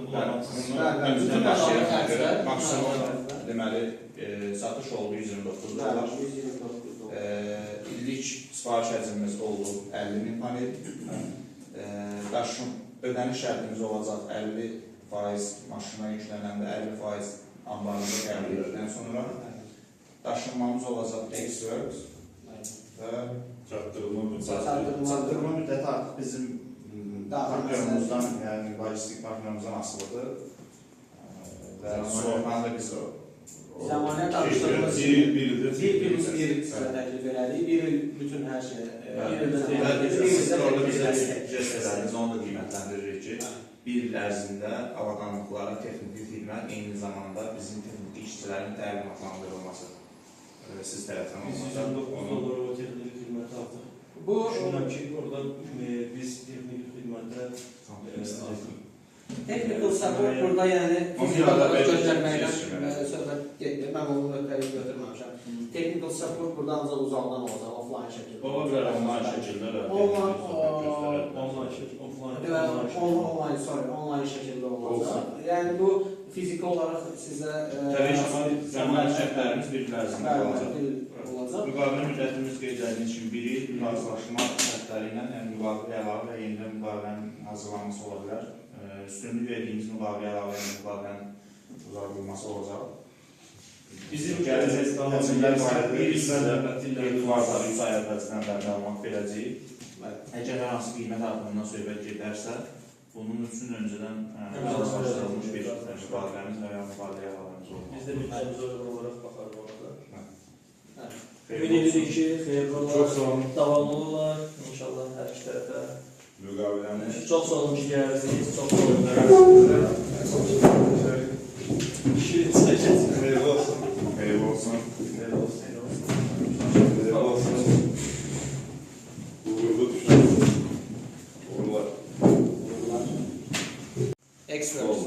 Bütün başlayanlara görə maksimum deməli satış oldu 129 dolar. İllik sipariş həcmimiz oldu 50.000 panel. Daşım ödəniş şərtimiz olacaq 50% maşına yüklənəndə 50% ambarımıza qəbul edildən sonra daşınmamız olacaq X-Works və çatdırılma müddəti artıq bizim partnerimizdən, yəni lojistik partnerimizdən asılıdır və sonradan da biz o Zamanə danışdığımız bir il sizə təklif elədik, bir il bütün hər şey orada bizə jest edəniz, onu da qiymətləndiririk ki, bir il ərzində avadanlıqlara texniki xidmət eyni zamanda bizim texniki işçilərin təlimatlandırılması siz tərəfdən olacaq. 129 dolar o texniki xidmət artıq. Düşünürəm ki, oradan biz texniki xidmətə Technical support burada yəni göstərməkdən söhbət getmir. Mən onun ötəriyi götürməmişəm. Technical support burada ancaq uzaqdan olacaq, offline şəkildə. Ola bilər online şəkildə. Online şəkildə olacaq. Yəni bu fiziki olaraq sizə Zaman şərtlərimiz bir il ərzində olacaq. Müqavilə müddətimiz qeyd edilmiş kimi bir il razılaşma şərtləri ilə müqavilə əlavə və yenidən müqavilənin hazırlanması ola bilər. Üstünlük verdiyimiz müqavilə əlavə müqavilənin uzadılması olacaq. Bizim gələcək həcmlər barədə etibarları 3 ay əvvəlcədən məlumat verəcəyik. Əgər hər hansı qiymət artımından söhbət gedərsə, bunun üçün öncədən razılaşdırılmış bir müqaviləmiz və ya müqavilə əlavəmiz olmalıdır. Biz də müqavilə olaraq baxarıq orada. Ümid edirik ki, xeyirli olar, davamlı olar, inşallah hər iki tərəfə. Müqaviləmiz. Çox sağ olun ki, gəldiniz, çox sağ olun. Xeyirli olsun. Xeyirli olsun. Xeyirli olsun. Xeyirli olsun. Uğurlu düşünün. Uğurlar. X-Works.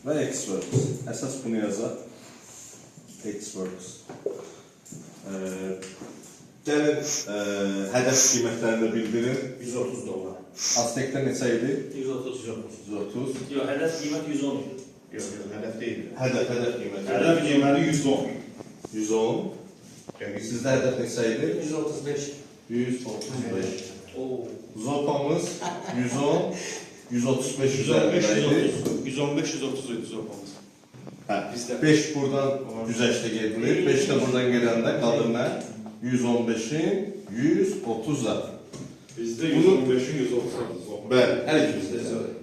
Və X-Works. Əsas bunu yazaq. X-Works. Gəlin hədəf qiymətlərini də bildirin. 130 dolar. Aztekdə neçə idi? 130. 130. Yox, hədəf qiymət 110 idi. Yox, hədəf deyil. Hədəf qiyməti. Hədəf qiyməti 110. 110. Yəni sizdə hədəf neçə idi? 135. 135. Zopamız 110, 135 üzərində idi. 115-130 idi zopamız. Hə, 5 buradan güzəşdə gedilir, 5 də buradan gedəndə qalır nə? 115-in 130-a. Bizdə 115-in 130-a. Bəli, hər ikimizdə.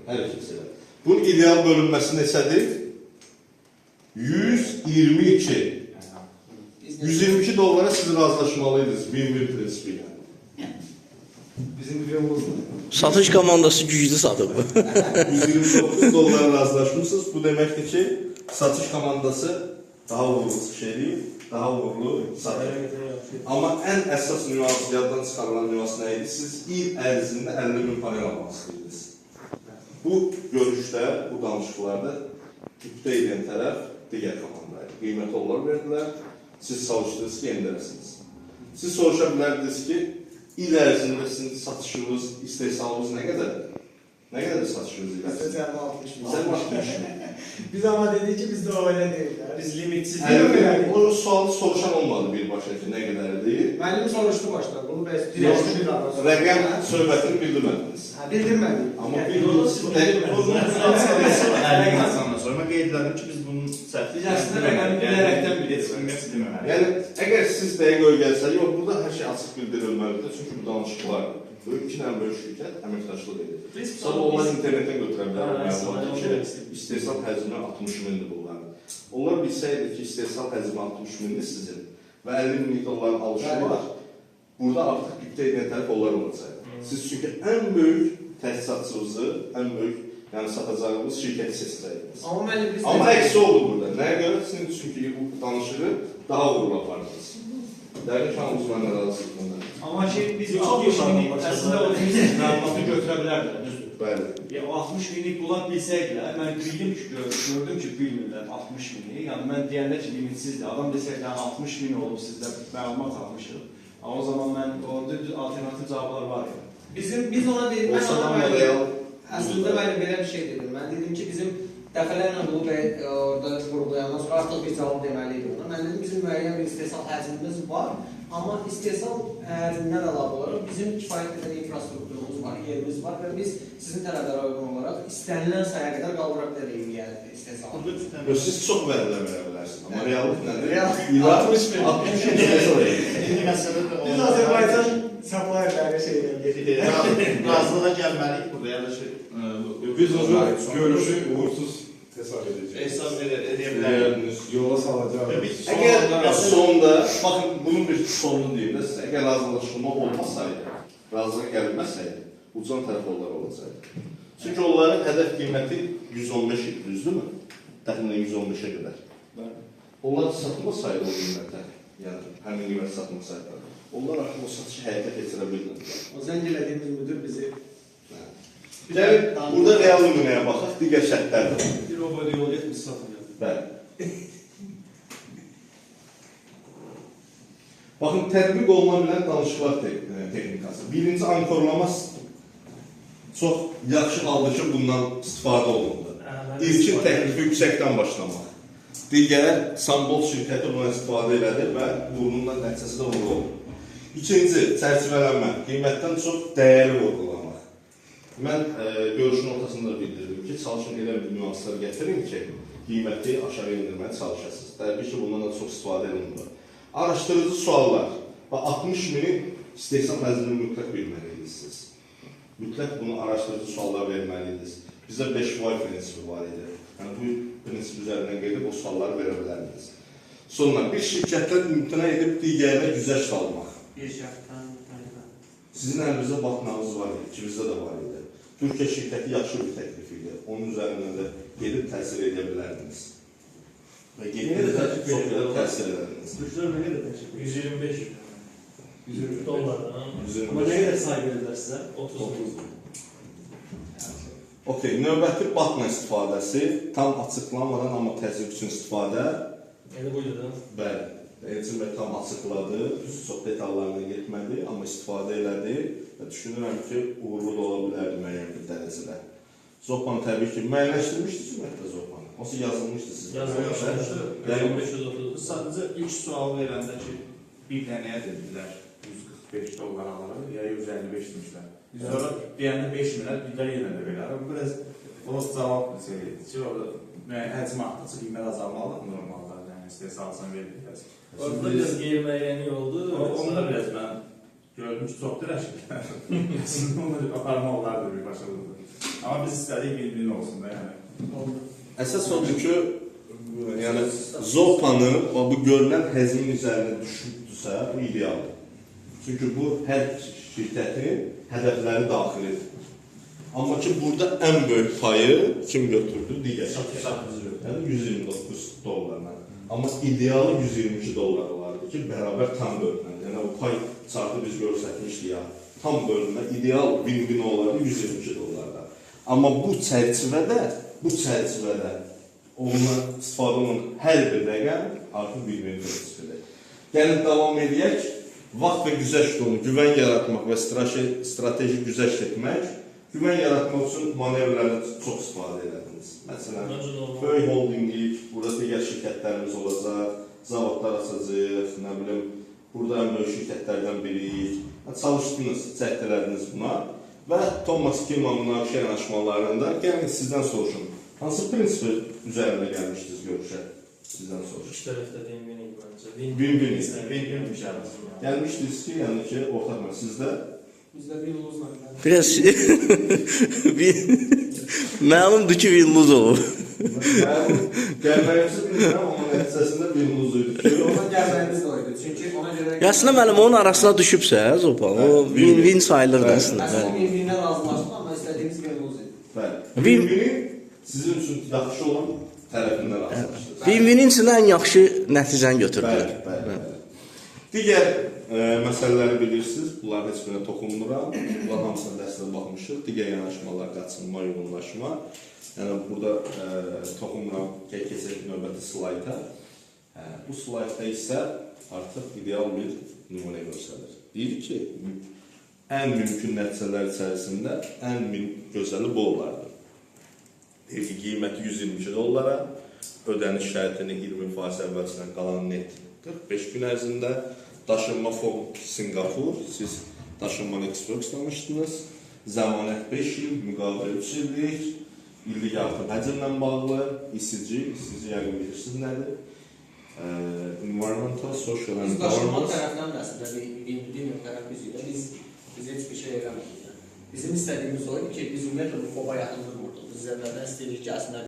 Hər ikimizdə. Bunun ideal bölünməsi neçədir? 122. 122 dolara siz razılaşmalıydınız win-win prinsipi ilə. Bizim videomuzdur. Satış komandası güclü satıb. 129 dolara razılaşmışsınız. Bu deməkdir ki, satış komandası daha uğurlu şeydir, daha uğurlu satır. Amma ən əsas nüans, yaddan çıxarılan nüans nə idi? Siz il ərzində 50.000 panel almaq istəyirsiniz. Bu görüşdə, bu danışıqlarda qübdə edən tərəf digər komandaydı. Qiyməti onlar verdilər, siz çalışdınız ki, yeniləsiniz. Siz soruşa bilərdiniz ki, il ərzində sizin satışınız, istehsalınız nə qədərdir? Nə qədərdir satışınız il ərzində? 60.000. Biz ama dedik ki biz de öyle değil. Biz limitsiz O sualı soruşan olmadı birbaşa ki, nə qədərdir? Müəllim soruşdu başta. Bunu dirəşdi bir arası. Rəqəm söhbətini bildirmədiniz. Bildirmədik. Amma Sonra qeyd edelim ki, biz bunun Biz əslində rəqəmi bilərəkdən bildirmədik. yəni, əgər siz dəqiq öyle gəlsə, yox, burada hər şey açıq bildirilməlidir. Çünki bu danışıqlardır. Böyük iki dənə böyük şirkət əməkdaşlıq edir. Sonra onlar internetdən götürə bilər. İstehsal həcmi 60.000'dir bunlar. Onlar bilsəydi ki, istehsal həcmi 60.000'dir sizin və 50.000 onların alışı var. Burada artıq qübdə edən tərəf onlar olacaq. Siz çünki ən böyük təsisatçınızı, ən böyük satacağınız şirkəti seçəcəksiniz. Amma əksi oldu burada. Nəyə görə? Sizin çünki bu danışığı daha uğurlu apardınız. Dərin ki, uzmanlar arasında. Amma biz 60.000'i əslində o məlumatı götürə bilərdilər, düzdür? Bəli. O 60.000'i bunlar bilsəydilər, mən bildim ki, gördüm ki, bilmirlər 60.000'i. Yəni mən deyəndə ki, limitsizdir. Adam desəkdə 60.000 olub sizdə məlumat almışıq. O zaman mən alternativ cavablar var ya. Biz ona dedik, Olsa da real. Əslində mən belə bir şey dedim. Mən dedim ki, bizim dəfələrlə bunu orada vurgulayandan sonra artıq bir cavab deməliydi ona. Mən dedim, bizim müəyyən bir istehsal həcmimiz var, amma istehsal həcmindən əlavə olaraq bizim kifayət qədər infrastrukturumuz var, yerimiz var və biz sizin tələblərə uyğun olaraq istənilən sayıya qədər qaldıra bilərik yəni istehsal. Siz çox vədlər verə bilərsiniz, amma reallıq nədir? Real 60 min istehsal edir. Biz Azərbaycan saplayerləri şeydən getirir. Razılığa gəlməliyik burada, ya da Biz o görüşü uğursuz hesap edeceğiz. hesab edə bilərik. Yola salacağız. Əgər sonda, baxın, bunun bir sonunu deyim də sizə, əgər razılaşma olmasaydı, razılığa gəlməsəydi, ucan tərəflər olacaqdı. Çünki onların hədəf qiyməti 115 idi, düzdürmü? Təxminən 115-ə qədər. Onlar satılmasaydı o qiymətə, yəni həmin qiymət satılmasaydı, onlar artıq o satışı həyata keçirə bilirlər. O zəng elədiyimiz müdür bizi Gəlin, burada real nümunəyə baxaq, digər şərtlər də var. Bir o boyda yol getmiş satılıyor. Bəli. Baxın, tətbiq oluna bilən danışıqlar texnikası. Birinci ankorlama çox yaxşı halda ki, bundan istifadə olundu. İlkin təklifi yüksəkdən başlamaq. Digər, Sambol şirkəti buna istifadə elədi və bunun nəticəsi də uğurlu oldu. İkinci, çərçivələnmə. Qiymətdən çox dəyəri vurgulamaq. Mən görüşün ortasında bildirdim ki, çalışın elə bir nüanslar gətirin ki, qiyməti aşağı indirməyə çalışasınız. Təbii ki, bundan da çox istifadə edilmir. Araşdırıcı suallar. 60 mini istehsal həcmini mütləq bilməliydiniz. Mütləq bunu araşdırıcı suallar verməliydiniz. Bizdə 5 vay prinsipi var idi. Yəni, bu prinsip üzərindən gedib o sualları verə bilərdiniz. Sonra, bir şirkətdən imtina edib digərinə güzəş salmaq. bir şərtdən Sizin əlinizdə batmağınız var idi, ikimizdə də var idi. Türkiyə şirkəti yaxşı bir təklif idi. Onun üzərindən də gedib təsir edə bilərdiniz. Və gedib də çox qədər təsir edərdiniz. Müşteri mənə də təşkil 125 $120. Amma 125. nə qədər sayı verirlər sizə? 30. Okey, növbəti batma istifadəsi tam açıqlanmadan, amma təzyiq üçün istifadə. Elə buydu da. Bəli, Elçin bəy tam açıqladı, çox detallarına getmədi, amma istifadə elədi və düşünürəm ki, uğurlu da ola bilərdi müəyyən bir dərəcədə. Zopanı təbii ki, müəyyənləşdirmişdi ümumiyyətlə Zopanı. Onsuz yazılmışdı sizdə. Yazılmışdı. Yəni, 530. Sadəcə ilk sual verəndə ki, bir dənəyə dedilər, $145 alırıq, ya 155 demişlər. Sonra deyəndə 5 minlər, birlər yenə də belə. Bu biraz o cavab şeydir ki, orada həcm artdıqca qiymət azalmalıdır normalda, yəni istehsalsan verilir. Orada biraz qeyri-müəyyənlik oldu. Onda biraz mən gördüm ki, çox dirəşiklər. Sizin onu aparma olardı bir başarılı. Amma biz istədik bir-birin olsun da yəni. əsas odur ki, yəni Zopanı bu görünən həzmin üzərinə düşübdürsə, bu idealdır. Çünki bu hər şirkətin hədəfləri daxilidir. Amma ki, burada ən böyük payı kim götürdü? Digər satıcı götürdü. Yəni $129. Amma idealı $122 olardı ki, bərabər tam bölünməli. Yəni o pay çartı biz göstərmişdik ya, tam bölünmə, ideal win-win olardı $122. Amma bu çərçivədə onunla istifadə olunan hər bir rəqəm artıq win-win prinsipidir. Gəlin davam edək. Vaxt və güzəşt yolunu güvən yaratmaq və strateji güzəşt etmək, güvən yaratmaq üçün manevrlərdə çox istifadə edədiniz. Məsələn, böyük holdingi, burada digər şirkətlərimiz olacaq, zavodlar açacaq, nə bilim, burada ən böyük şirkətlərdən biriyik. Çalışdınız, cəhd elədiniz buna və Thomas Kilman münaqişə yanaşmalarında gəlin sizdən soruşun. Hansı prinsipi üzərində gəlmişdiniz görüşə? Sizdən soruşun. İki tərəfdə win-win idi məncə. Win-win idi. Win-win müşahidəsi. Gəlmişdiniz ki, yəni ki, ortaqla sizdə bizdə bir uluzla Biraz məlumdur ki, Vilnius olub. Gəlməyimizi bilmirəm, amma nəticəsində bir muzuydu ki, ona gəlməyimiz də oydu. Çünki ona görə Əslində müəllim onun arasına düşübsə, Zopan, o win-win sayılır da əslində. əslində bir-birinə razılaşdıq, amma istədiyimiz bir uluz idi. bəli, win-win sizin üçün yaxşı olan tərəfindən razılaşdınız. Win-winin içində ən yaxşı nəticəni götürdülər. Bəli. Digər məsələləri bilirsiniz, bunların heç birinə toxunmuram. Bunlar hamısına dəstə baxmışıq. Digər yanaşmalar, qaçınma, uyğunlaşma. Yəni, burada toxunmuram, keçək növbəti slayda. Bu slayda isə artıq ideal bir nümunə göstərir. Deyir ki, ən mümkün nəticələr içərisində ən gözəli bu olardı. qiyməti 122 dollara, ödəniş şərtini 20% əvvəlcədən qalan net 45 gün ərzində, daşınma fond Singapur, siz daşınma ekspertləmişdiniz, zəmanət 5 il, müqavilə 3 illik, illik artım həcmlə bağlı, ECG yəqin bilirsiniz nədir? Environmental, social and Biz daşınma governance. tərəfdən də əslində bir tərəf biz heç bir şey eləmədik. Bizim istədiyimiz o idi ki, biz ümumiyyətlə bu foba yaxın durmurduq. Biz əvvəldən istəyirik ki, əslində